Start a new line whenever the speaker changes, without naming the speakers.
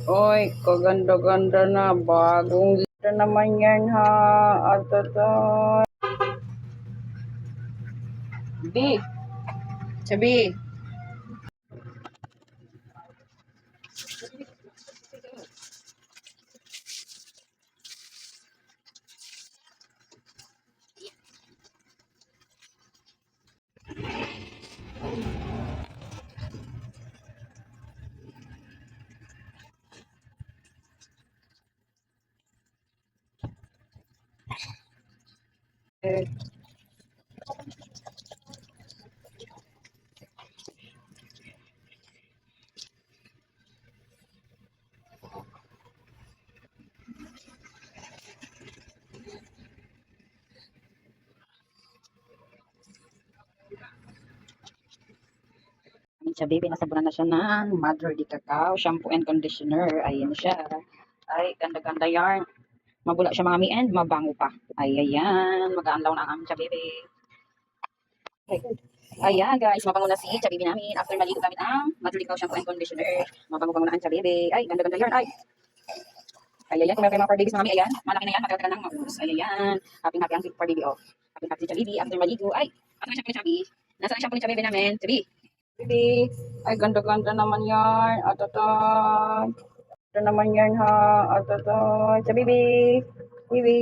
Oy, kaganda-ganda na. Bagong lista naman yan ha. Atata. B. Sabi. Sa baby, nasabunan na siya ng Mother de Cacao shampoo and conditioner. Ayan siya. Ay, ganda-ganda yarn. Mabula siya mga mi-end, mabango pa. Ay, ayan. Mag-aanlaw na ang sa baby. Okay. Ayan guys, mabango na si Chabibi namin. After maligo gamit ang Mother de Cacao shampoo and conditioner. Mabango-bango na ang Chabibi. Ay, ganda-ganda yarn. Ay. Ay, ayan. Kung meron kayo mga for babies mga mi, ayan. Malaki na yan. Matagal ng maubos. Ay, ayan. Happy-happy ang for baby, oh. Happy-happy si Chabibi. After maligo. Ay, after na shampoo ni Chabi. Nasa na shampoo ni Chabibi namin. Chabi. Baby, ay ganda-ganda naman yan. Atatoy. Ito naman yan ha. Atatoy. Sa baby. Baby.